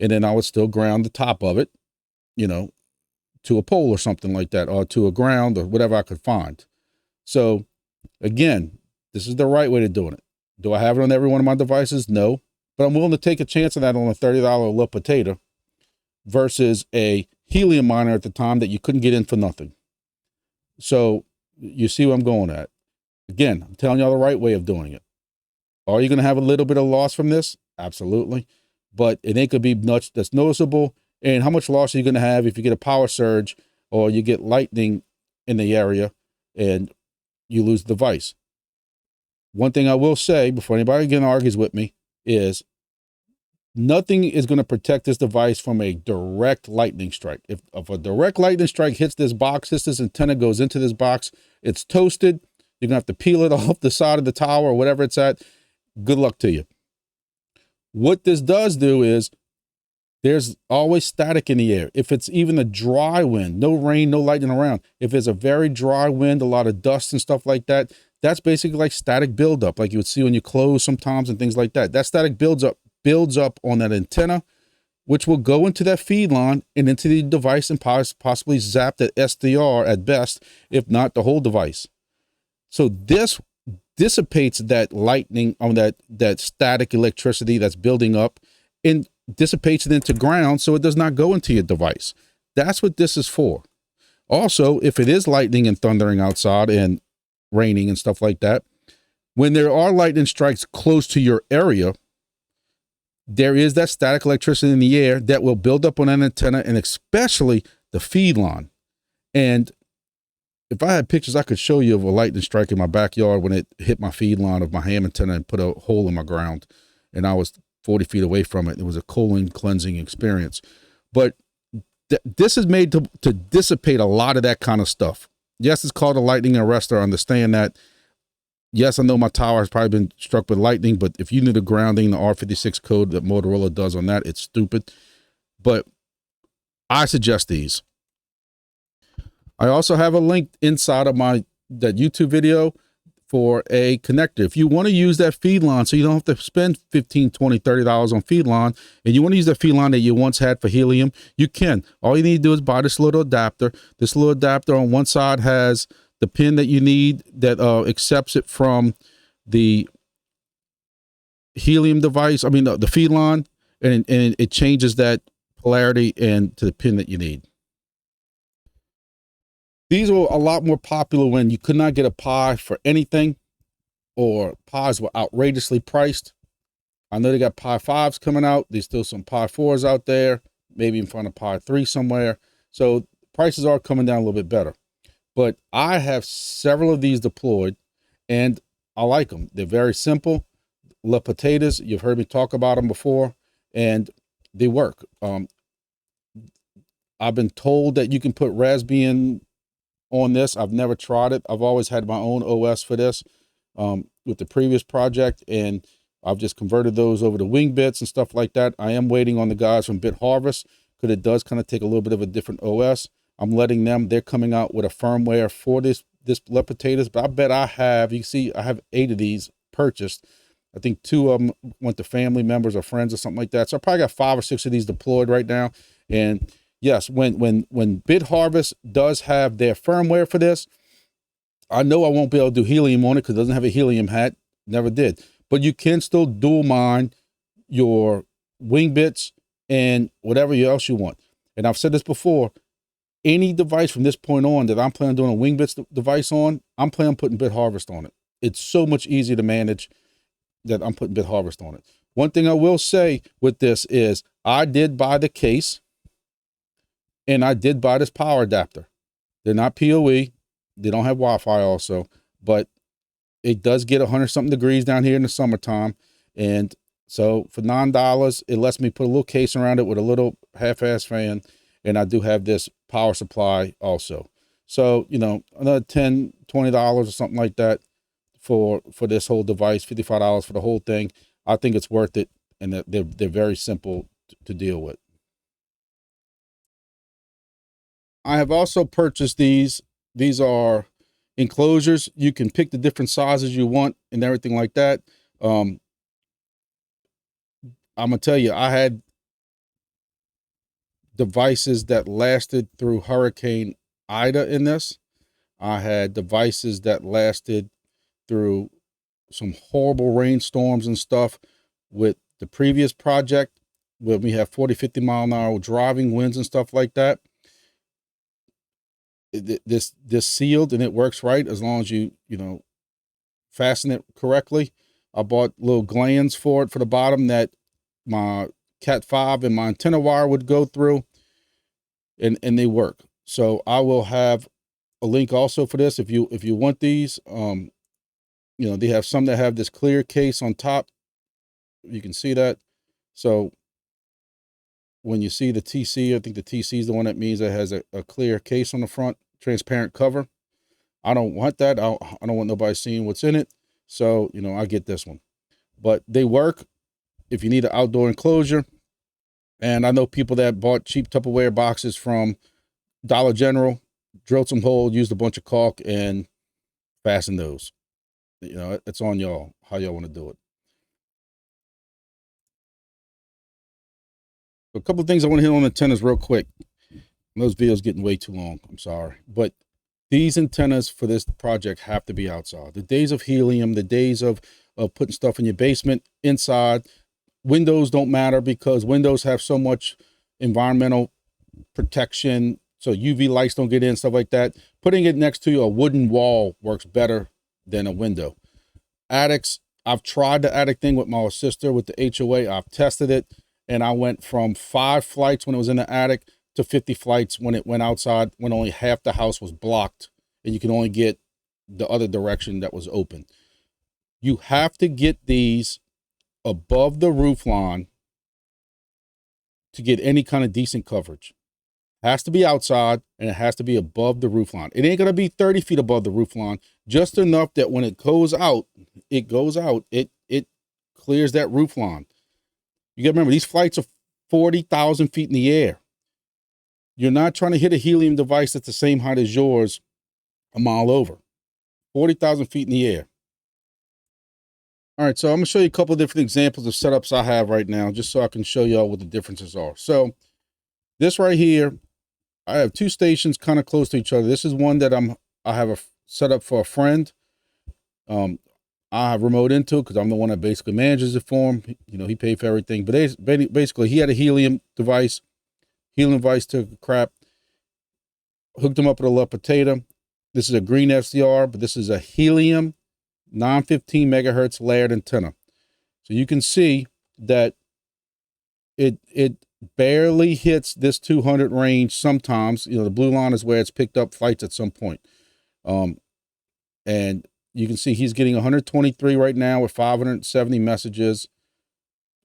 And then I would still ground the top of it, to a pole or something like that, or to a ground or whatever I could find. So again, this is the right way to doing it. Do I have it on every one of my devices? No, but I'm willing to take a chance of that on a $30 little potato versus a Helium miner at the time that you couldn't get in for nothing. So you see where I'm going at. Again, I'm telling y'all the right way of doing it. Are you going to have a little bit of loss from this? Absolutely. But it ain't going to be much that's noticeable. And how much loss are you going to have if you get a power surge or you get lightning in the area and you lose the device? One thing I will say before anybody again argues with me is nothing is going to protect this device from a direct lightning strike. If a direct lightning strike hits this box, hits this antenna, goes into this box, it's toasted. You're going to have to peel it off the side of the tower or whatever it's at. Good luck to you. What this does do is there's always static in the air. If it's even a dry wind, no rain, no lightning around, if it's a very dry wind, a lot of dust and stuff like that, that's basically like static buildup, like you would see on your clothes sometimes and things like that. That static builds up on that antenna, which will go into that feed line and into the device and possibly zap that SDR at best, if not the whole device. So this dissipates that lightning on that static electricity that's building up and dissipates it into ground so it does not go into your device. That's what this is for. Also, if it is lightning and thundering outside and raining and stuff like that, when there are lightning strikes close to your area, there is that static electricity in the air that will build up on an antenna and especially the feed line. And if I had pictures, I could show you of a lightning strike in my backyard when it hit my feed line of my ham antenna and put a hole in my ground. And I was 40 feet away from it. It was a colon cleansing experience. But this is made to dissipate a lot of that kind of stuff. Yes, it's called a lightning arrestor. I understand that. Yes, I know my tower has probably been struck with lightning, but if you knew the grounding, the R56 code that Motorola does on that, it's stupid. But I suggest these. I also have a link inside of that YouTube video for a connector. If you want to use that feed line so you don't have to spend $15, $20, $30 on feed line, and you want to use that feed line that you once had for Helium, you can. All you need to do is buy this little adapter. This little adapter on one side has the pin that you need that accepts it from the Helium device, the feed line, and it changes that polarity and to the pin that you need. These were a lot more popular when you could not get a Pi for anything, or Pis were outrageously priced. I know they got Pi 5s coming out. There's still some Pi 4s out there, maybe in front of Pi 3 somewhere. So prices are coming down a little bit better. But I have several of these deployed, and I like them. They're very simple. Le potatoes, you've heard me talk about them before, and they work. I've been told that you can put Raspbian on this. I've never tried it. I've always had my own OS for this with the previous project, and I've just converted those over to Wingbits and stuff like that. I am waiting on the guys from Bit Harvest because it does kind of take a little bit of a different OS. I'm letting them, they're coming out with a firmware for this Le potatoes, but I bet I have, you can see I have 8 of these purchased. I think 2 of them went to family members or friends or something like that. So I probably got 5 or 6 of these deployed right now. And yes, when Bit Harvest does have their firmware for this, I know I won't be able to do Helium on it because it doesn't have a Helium hat. Never did. But you can still dual mine your Wingbits and whatever else you want. And I've said this before, any device from this point on that I'm planning on doing a Wingbits device on, I'm planning on putting Bit Harvest on it. It's so much easier to manage that I'm putting Bit Harvest on it. One thing I will say with this is I did buy the case and I did buy this power adapter. They're not PoE. They don't have Wi-Fi also, but it does get 100-something degrees down here in the summertime. And so for $9, it lets me put a little case around it with a little half-ass fan. And I do have this power supply also. So, another $10, $20 or something like that for this whole device, $55 for the whole thing. I think it's worth it. And they're very simple to deal with. I have also purchased these. These are enclosures. You can pick the different sizes you want and everything like that. I'm going to tell you, I had devices that lasted through Hurricane Ida in this. I had devices that lasted through some horrible rainstorms and stuff with the previous project where we have 40, 50 mile an hour driving winds and stuff like that. This sealed and it works right as long as you fasten it correctly. I bought little glands for it for the bottom that my Cat 5 and my antenna wire would go through, and they work. So I will have a link also for this if you want these. They have some that have this clear case on top. You can see that. So when you see the TC, I think the TC is the one that means it has a clear case on the front, transparent cover. I don't want that. I don't want nobody seeing what's in it. So, I get this one. But they work if you need an outdoor enclosure. And I know people that bought cheap Tupperware boxes from Dollar General, drilled some holes, used a bunch of caulk, and fastened those. It's on y'all, how y'all want to do it. A couple of things I want to hit on antennas real quick. Those videos getting way too long. I'm sorry. But these antennas for this project have to be outside. The days of helium, the days of putting stuff in your basement inside. Windows don't matter because windows have so much environmental protection, so UV lights don't get in, stuff like that. Putting it next to a wooden wall works better than a window. Attics, I've tried the attic thing with my sister with the HOA. I've tested it, and I went from 5 flights when it was in the attic to 50 flights when it went outside, when only half the house was blocked, and you can only get the other direction that was open. You have to get these above the roof line to get any kind of decent coverage. It has to be outside, and it has to be above the roof line. It ain't going to be 30 feet above the roof line, just enough that when it goes out, it clears that roof line. You got to remember, these flights are 40,000 feet in the air. You're not trying to hit a helium device that's the same height as yours a mile over. 40,000 feet in the air. All right, so I'm going to show you a couple of different examples of setups I have right now, just so I can show y'all what the differences are. So this right here, I have 2 stations kind of close to each other. This is one that I have a set up for a friend. I have remote into it because I'm the one that basically manages it for him. He paid for everything. But basically, he had a helium device. Helium device took a crap. Hooked him up with a little potato. This is a green FCR, but this is a helium 915 megahertz layered antenna. So you can see that it barely hits this 200 range sometimes. The blue line is where it's picked up flights at some point. And you can see he's getting 123 right now with 570 messages,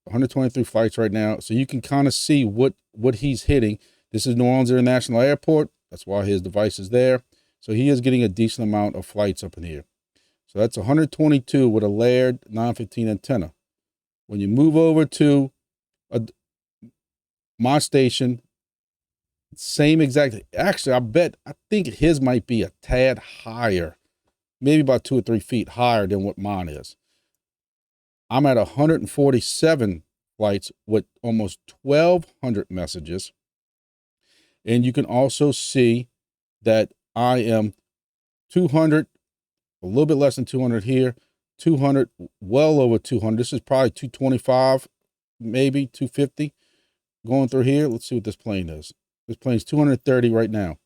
123 flights right now. So you can kind of see what he's hitting. This is New Orleans International Airport. That's why his device is there. So he is getting a decent amount of flights up in here. So that's 122 with a layered 915 antenna. When you move over to my station, same exact. Actually, I think his might be a tad higher, maybe about 2 or 3 feet higher than what mine is. I'm at 147 flights with almost 1,200 messages. And you can also see that I am 200, a little bit less than 200 here, 200, well over 200. This is probably 225, maybe 250 going through here. Let's see what this plane is. This plane's 230 right now,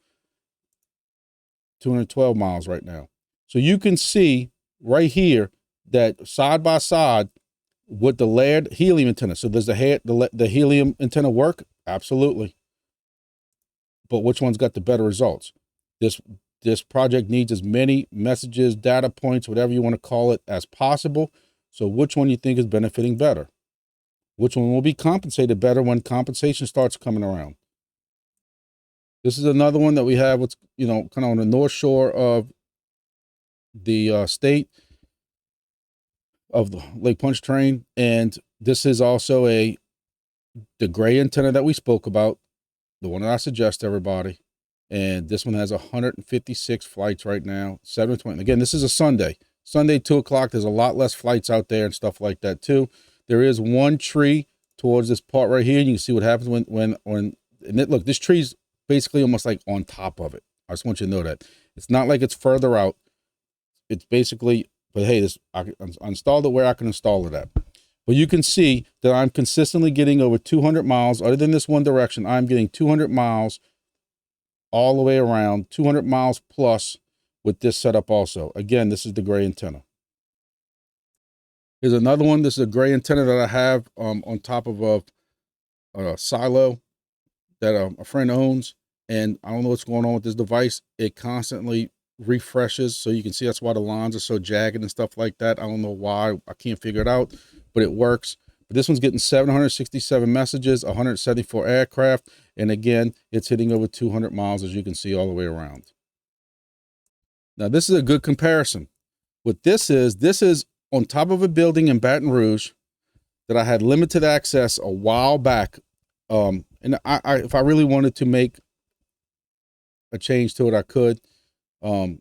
212 miles right now. So you can see right here that side by side with the layered helium antenna. So does the helium antenna work? Absolutely. But which one's got the better results? This project needs as many messages, data points, whatever you want to call it, as possible. So which one you think is benefiting better? Which one will be compensated better when compensation starts coming around? This is another one that we have, what's, kind of on the north shore of the state of the Lake Pontchartrain. And this is also the gray antenna that we spoke about, the one that I suggest to everybody. And this one has 156 flights right now, 720. Again, this is a Sunday. Sunday, 2 o'clock. There's a lot less flights out there and stuff like that too. There is one tree towards this part right here. You can see what happens when And look, this tree's basically almost like on top of it. I just want you to know that. It's not like it's further out. It's basically, but hey, I installed it where I can install it at. But you can see that I'm consistently getting over 200 miles. Other than this one direction, I'm getting 200 miles all the way around, 200 miles plus with this setup also. Again, this is the gray antenna. Here's another one. This is a gray antenna that I have on top of a silo that a friend owns. And I don't know what's going on with this device. It constantly refreshes. So you can see that's why the lines are so jagged and stuff like that. I don't know why. I can't figure it out, but it works. But this one's getting 767 messages, 174 aircraft. And again, it's hitting over 200 miles, as you can see, all the way around. Now, this is a good comparison. What this is on top of a building in Baton Rouge that I had limited access a while back. And if I really wanted to make a change to it, I could. But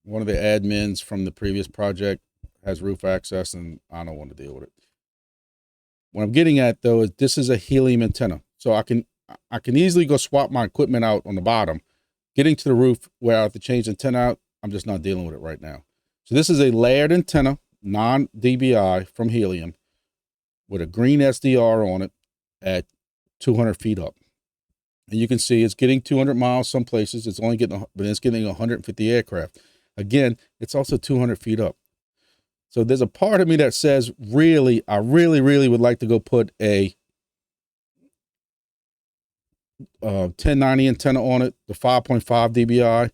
one of the admins from the previous project has roof access, and I don't want to deal with it. What I'm getting at, though, is this is a Helium antenna. So I can easily go swap my equipment out on the bottom. Getting to the roof where I have to change the antenna out, I'm just not dealing with it right now. So this is a layered antenna, non-DBI from Helium, with a green SDR on it at 200 feet up. And you can see it's getting 200 miles some places. It's only getting, but it's getting 150 aircraft. Again, it's also 200 feet up. So there's a part of me that says, really, I really would like to go put a 1090 antenna on it, the 5.5 dBi,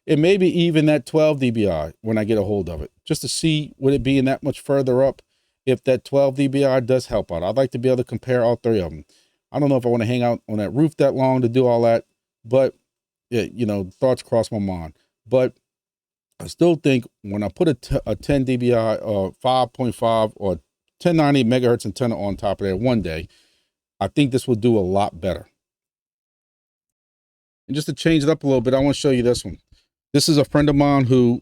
and maybe even that 12 dBi when I get a hold of it, just to see would it being that much further up if that 12 dBi does help out. I'd like to be able to compare all three of them. I don't know if I want to hang out on that roof that long to do all that, but yeah, you know, thoughts cross my mind. But I still think when I put a 10 dBi or 5.5 or 1090 megahertz antenna on top of there one day, I think this will do a lot better. And just to change it up a little bit, I want to show you this one. This is a friend of mine who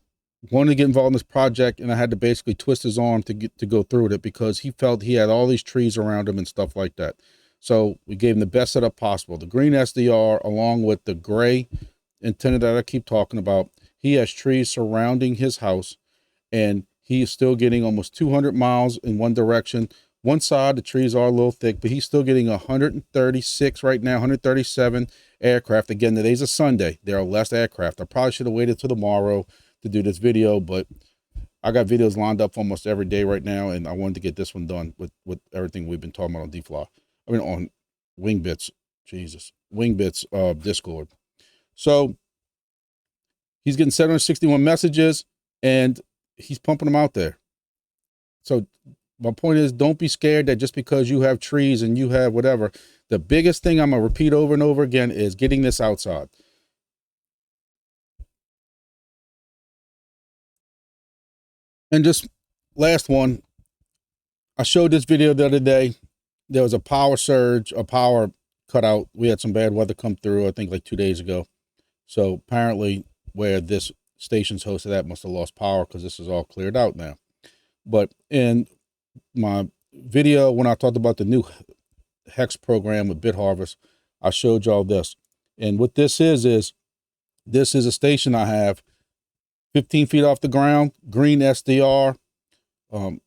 wanted to get involved in this project, and I had to basically twist his arm to go through with it because he felt he had all these trees around him and stuff like that. So we gave him the best setup possible. The green SDR along with the gray antenna that I keep talking about. He has trees surrounding his house, and he is still getting almost 200 miles in one direction. One side, the trees are a little thick, but he's still getting 136 right now, 137 aircraft. Again, today's a Sunday. There are less aircraft. I probably should have waited till tomorrow to do this video, but I got videos lined up almost every day right now, and I wanted to get this one done with everything we've been talking about on defli. I mean, on Wingbits, Wingbits Discord. So he's getting 761 messages, and he's pumping them out there. So my point is, don't be scared that just because you have trees and you have whatever, the biggest thing I'm going to repeat over and over again is getting this outside. And just last one, I showed this video the other day. There was a power surge, a power cutout. We had some bad weather come through, I think like 2 days ago. So apparently where this station's hosted at must have lost power because this is all cleared out now. But in my video, when I talked about the new hex program with BitHarvest, I showed y'all this. And what this is this is a station I have 15 feet off the ground, green SDR, with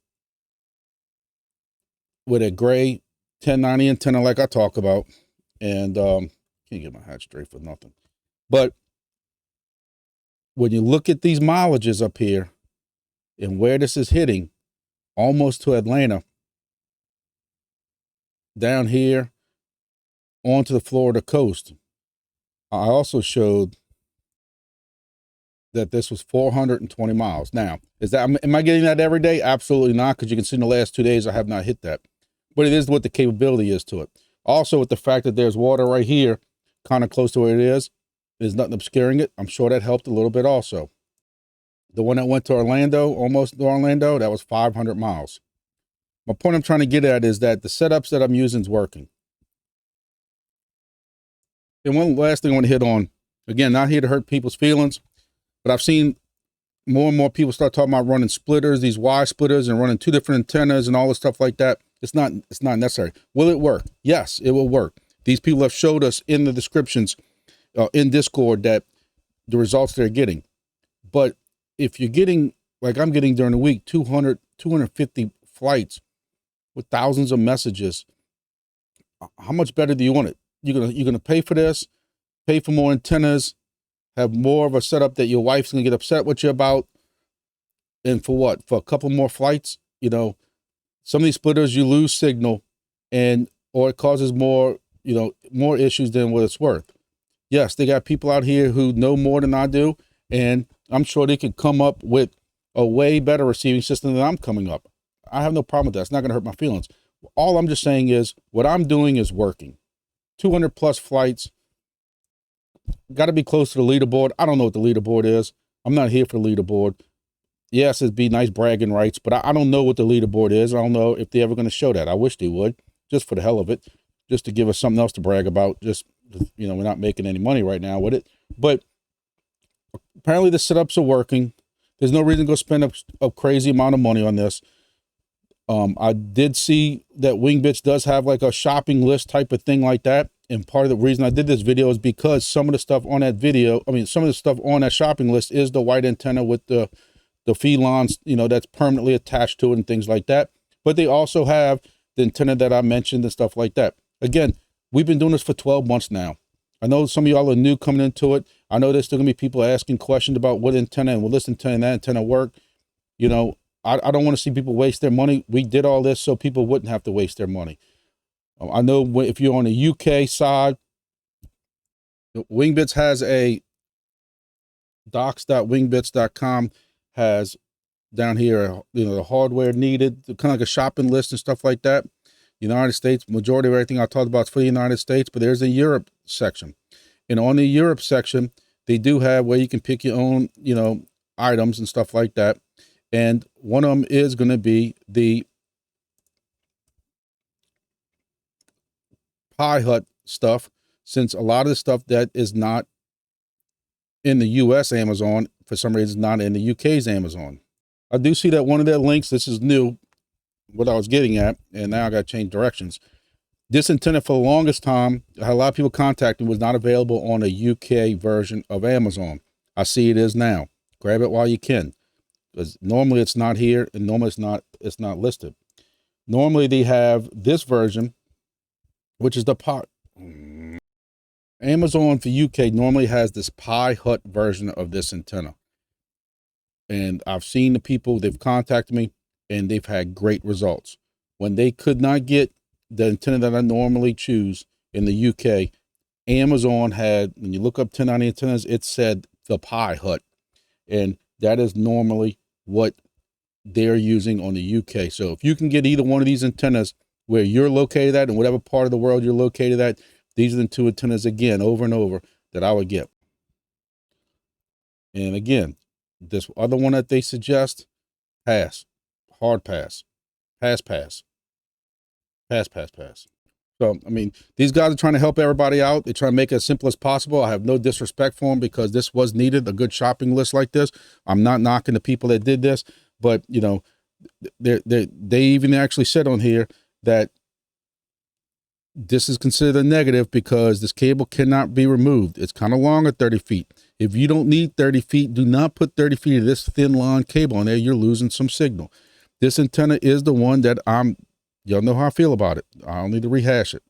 a gray 1090 antenna like I talk about. And can't get my hat straight for nothing. But when you look at these mileages up here and where this is hitting, almost to Atlanta, down here onto the Florida coast, I also showed that this was 420 miles. Now, am I getting that every day? Absolutely not, because you can see in the last 2 days I have not hit that. But it is what the capability is to it. Also, with the fact that there's water right here, kind of close to where it is, there's nothing obscuring it. I'm sure that helped a little bit also. The one that went to Orlando, almost to Orlando, that was 500 miles. My point I'm trying to get at is that the setups that I'm using is working. And one last thing I want to hit on, again, not here to hurt people's feelings, but I've seen more and more people start talking about running splitters, these Y splitters, and running two different antennas and all this stuff like that. It's not necessary. Will it work? Yes, it will work. These people have showed us in the descriptions in Discord that the results they're getting. But if you're getting, like I'm getting during the week, 200, 250 flights with thousands of messages, how much better do you want it? You're gonna pay for this, pay for more antennas, have more of a setup that your wife's gonna get upset with you about, and for what? For a couple more flights? You know, some of these splitters, you lose signal, and or it causes more, you know, more issues than what it's worth. Yes, they got people out here who know more than I do, and I'm sure they could come up with a way better receiving system than I'm coming up. I have no problem with that. It's not going to hurt my feelings. All I'm just saying is what I'm doing is working. 200 plus flights. Got to be close to the leaderboard. I don't know what the leaderboard is. I'm not here for the leaderboard. Yes, it'd be nice bragging rights, but I don't know what the leaderboard is. I don't know if they're ever going to show that. I wish they would, just for the hell of it, just to give us something else to brag about. Just, you know, we're not making any money right now with it. But apparently the setups are working. There's no reason to go spend a crazy amount of money on this. I did see that Wingbits does have like a shopping list type of thing like that. And part of the reason I did this video is because some of the stuff on that video, some of the stuff on that shopping list is the white antenna with the feedlines, you know, that's permanently attached to it and things like that. But they also have the antenna that I mentioned and stuff like that. Again, we've been doing this for 12 months now. I know some of y'all are new coming into it. I know there's still gonna be people asking questions about what antenna and will this antenna and that antenna work. You know, I don't want to see people waste their money. We did all this so people wouldn't have to waste their money. I know if you're on the UK side, Wingbits has a docs.wingbits.com has down here, you know, the hardware needed, kind of like a shopping list and stuff like that. United States, majority of everything I talked about is for the United States, but there's a Europe section. And on the Europe section, they do have where you can pick your own, you know, items and stuff like that. And one of them is going to be the Pi Hut stuff, since a lot of the stuff that is not in the US Amazon, for some reason, not in the UK's Amazon. I do see that one of their links, this is new, what I was getting at, and now I got to change directions. This antenna for the longest time, I had a lot of people contacting, was not available on a UK version of Amazon. I see it is now. Grab it while you can, because normally it's not here, and normally it's not listed. Normally they have this version, which is the pot. Amazon for UK normally has this Pi Hut version of this antenna. And I've seen the people, they've contacted me, and they've had great results. When they could not get the antenna that I normally choose in the UK, Amazon had, when you look up 1090 antennas, it said the Pi Hut. And that is normally what they're using on the UK. So if you can get either one of these antennas where you're located at, and whatever part of the world you're located at, these are the two antennas, again, over and over, that I would get. And again, this other one that they suggest, pass, hard pass, pass. So, I mean, these guys are trying to help everybody out. They're trying to make it as simple as possible. I have no disrespect for them, because this was needed, a good shopping list like this. I'm not knocking the people that did this, but, you know, they even actually said on here that this is considered a negative because this cable cannot be removed. It's kind of long at 30 feet. If you don't need 30 feet, do not put 30 feet of this thin line cable on there. You're losing some signal. This antenna is the one that y'all know how I feel about it. I don't need to rehash it.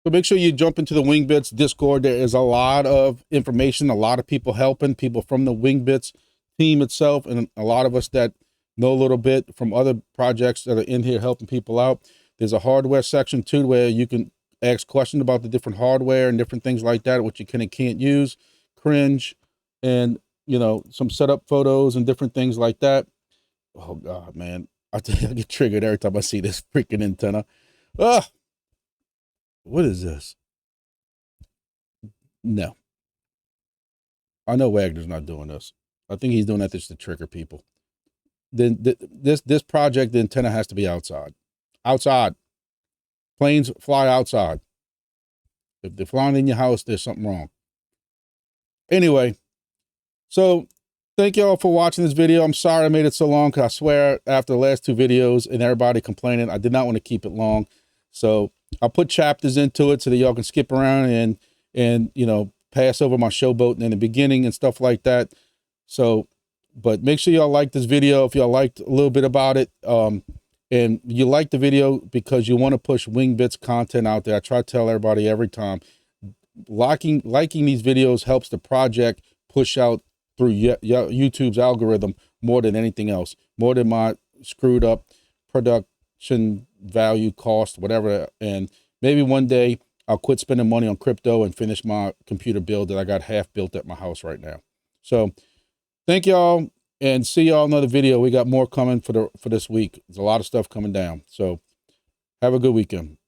So make sure you jump into the Wingbits Discord. There is a lot of information, a lot of people helping, people from the Wingbits team itself, and a lot of us that know a little bit from other projects that are in here helping people out. There's a hardware section too, where you can ask questions about the different hardware and different things like that, what you can and can't use, cringe, and, you know, some setup photos and different things like that. Oh God, man. I get triggered every time I see this freaking antenna. Ah, what is this? No. I know Wagner's not doing this. I think he's doing that just to trigger people. Then this project, the antenna has to be outside. Outside. Planes fly outside. If they're flying in your house, there's something wrong. Anyway, so Thank y'all for watching this video. I'm sorry I made it so long, because I swear after the last 2 videos and everybody complaining, I did not want to keep it long. So I'll put chapters into it so that y'all can skip around and you know, pass over my showboat in the beginning and stuff like that. So, but make sure y'all like this video if y'all liked a little bit about it. And you like the video because you want to push Wingbits content out there. I try to tell everybody every time, liking these videos helps the project push out through YouTube's algorithm more than anything else, more than my screwed up production value, cost, whatever. And maybe one day I'll quit spending money on crypto and finish my computer build that I got half built at my house right now. So thank y'all, and see y'all in another video. We got more coming for this week. There's a lot of stuff coming down. So have a good weekend.